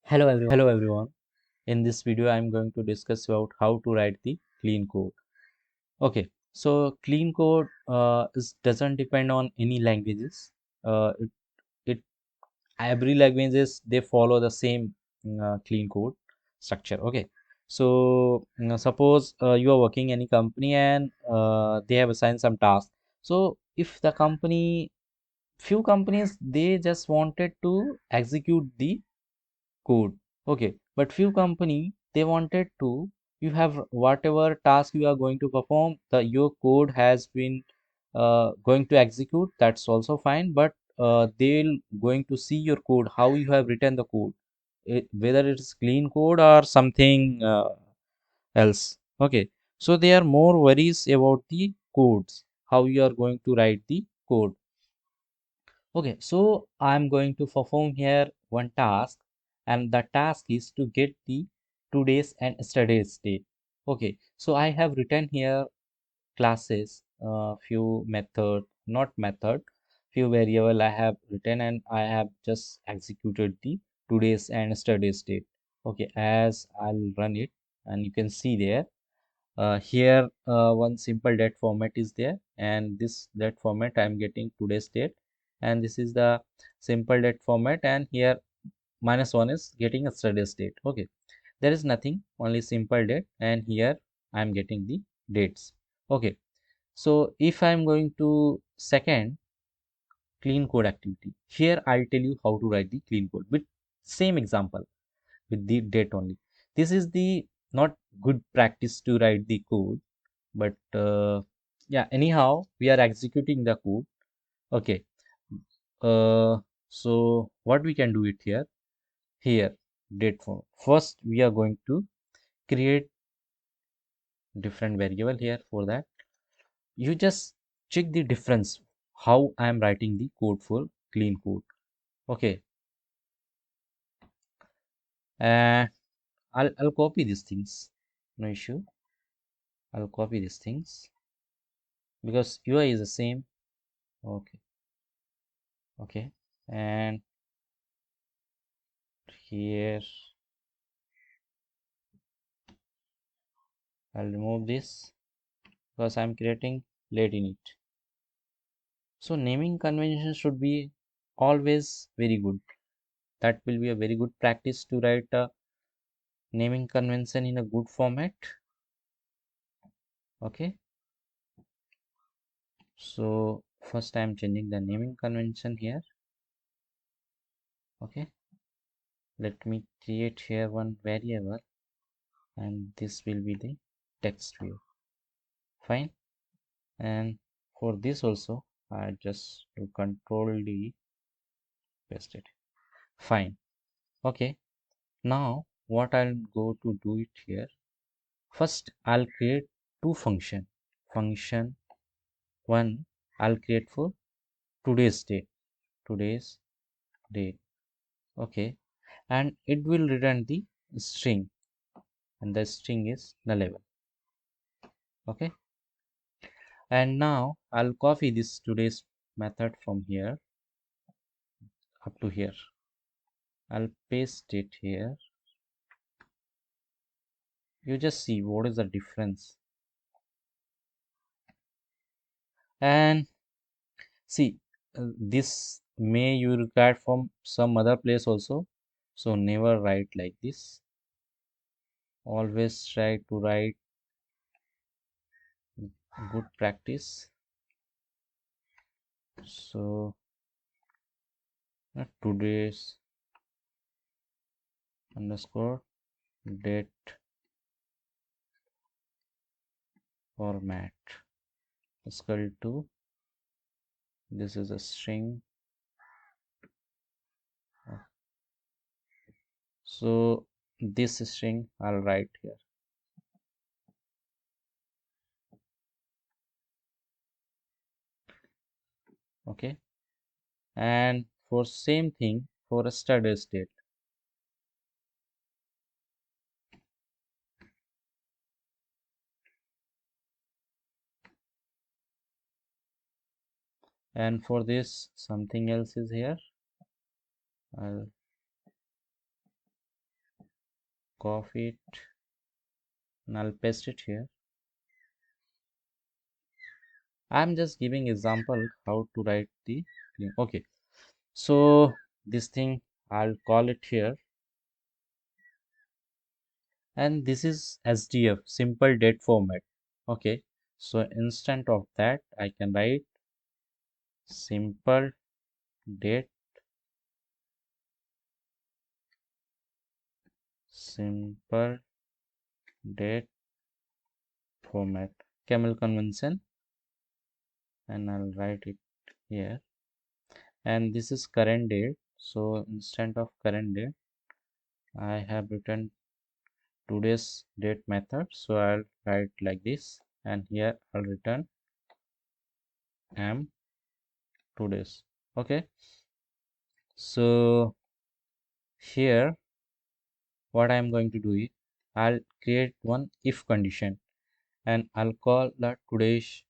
Hello everyone. In this video, I'm going to discuss about how to write the clean code. Okay, so clean code doesn't depend on any languages. Uh, it, it every languages they follow the same clean code structure. Okay, so suppose you are working any company and they have assigned some task. So if the few companies they just wanted to execute the code. Okay, but few company they wanted to you have whatever task you are going to perform, the your code has been going to execute. That's also fine, but they'll going to see your code, how you have written the code, whether it's clean code or something else. Okay, so they are more worries about the codes, how you are going to write the code. Okay, so I'm going to perform here one task, and the task is to get the today's and yesterday's date. Okay, so I have written here classes, few method, not method, few variable I have written, and I have just executed the today's and yesterday's date. Okay, as I'll run it, and you can see there here one simple date format is there, and this date format I'm getting today's date, and this is the simple date format, and here -1 is getting yesterday's date. Okay, there is nothing, only simple date, and here I'm getting the dates. Okay, so if I'm going to second clean code activity, here I'll tell you how to write the clean code with same example with the date only. This is the not good practice to write the code, but yeah, anyhow we are executing the code. Okay, uh, so what we can do it here date form. First we are going to create different variable. Here for that you just check the difference how I am writing the code for clean code. Okay, and I'll copy these things, no issue. I'll copy these things because UI is the same. Okay, okay, and here I'll remove this because I'm creating late in it. So naming convention should be always very good. That will be a very good practice to write a naming convention in a good format. Okay. So first I'm changing the naming convention here. Okay. Let me create here one variable, and this will be the text view. Fine. And for this also I just do control D, paste it. Fine. Okay. Now what I'll go to do it here. First I'll create two function. Function one I'll create for today's date. Today's date. Okay. And it will return the string, and the string is nullable. Okay. And now I'll copy this today's method from here up to here. I'll paste it here. You just see what is the difference. And see, this may you require from some other place also. So never write like this. Always try to write good practice. So today's underscore date format is equal to, this is a string. So this string I'll write here. Okay. And for same thing for a yesterday's date. And for this something else is here. I'll copy it and I'll paste it here. I'm just giving example how to write the clean. Okay, so this thing I'll call it here, and this is SDF, simple date format. Okay, so instead of that I can write simple date, simple date format, camel convention, and I'll write it here. And this is current date, so instead of current date I have written today's date method, so I'll write like this, and here I'll return am today's. Okay, so here what I'm going to do is I'll create one if condition, and I'll call the today's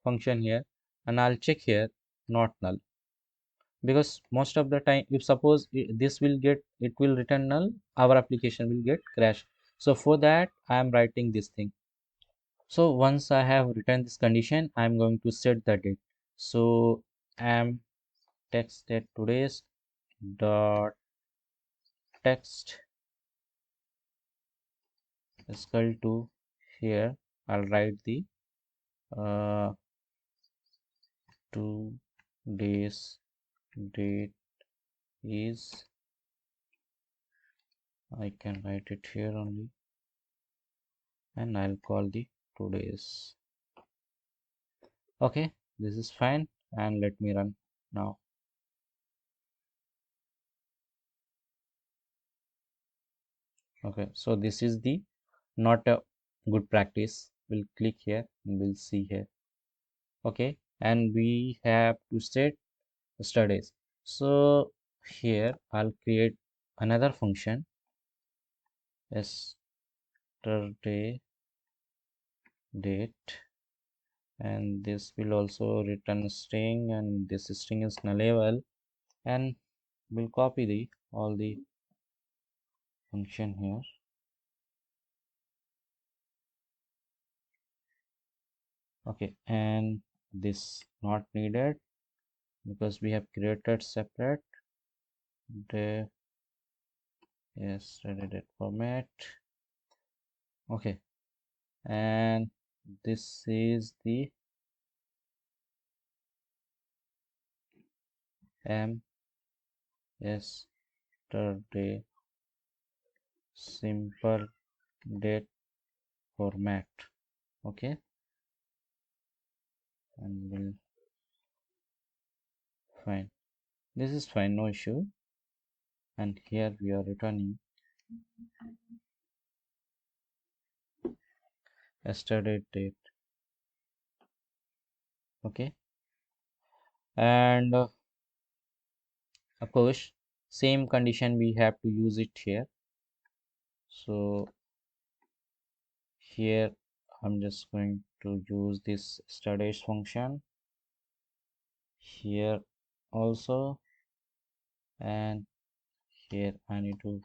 function here, and I'll check here not null, because most of the time if suppose this will get, it will return null, our application will get crash. So for that I am writing this thing. So once I have written this condition, I'm going to set the date. So am text date today's dot text is equal to, here I'll write the uh, 2 days date is, I can write it here only, and I'll call the today's. Okay, this is fine, and let me run now. Okay, so this is the not a good practice. We'll click here and we'll see here. Okay, and we have to set studies. So here I'll create another function, yesterday date, and this will also return string, and this string is nullable, and we'll copy the all the function here. Okay, and this not needed because we have created separate the yesterday date format. Okay, and this is the m yesterday simple date format. Okay, and we'll fine, this is fine, no issue. And here we are returning yesterday date. Okay, and of course same condition we have to use it here. So here I'm just going to use this studies function here also, and here I need to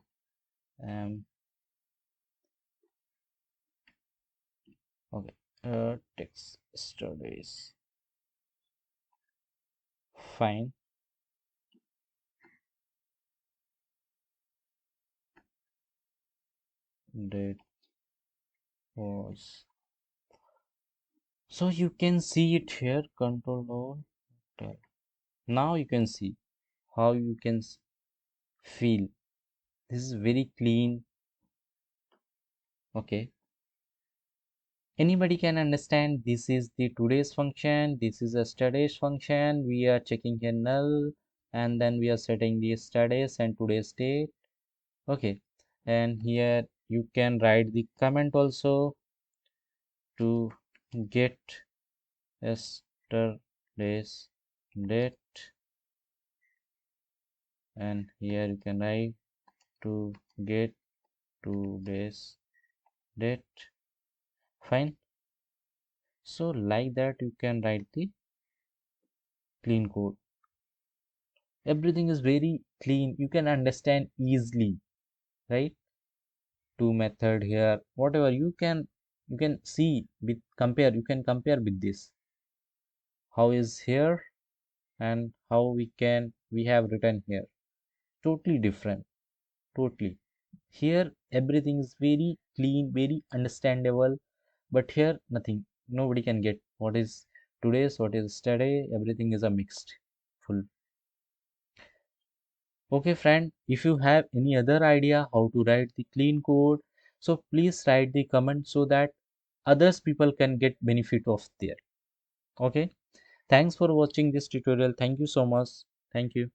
okay, text studies, fine, date was, so you can see it here, control O tab. Now you can see how you can feel this is very clean. Okay, anybody can understand this is the today's function, this is a studies function, we are checking here null, and then we are setting the studies and today's date. Okay, and here you can write the comment also to get yesterday's date, and here you can write to get today's date. Fine, so like that you can write the clean code. Everything is very clean, you can understand easily, right? two method here, whatever you can see with compare, you can compare with this, how is here and how we have written here, totally different, totally. Here everything is very clean, very understandable, but here nothing, nobody can get what is today's, what is yesterday, everything is a mixed full. Okay friend, if you have any other idea how to write the clean code, so please write the comment so that others people can get benefit of there. Okay, thanks for watching this tutorial, thank you so much, thank you.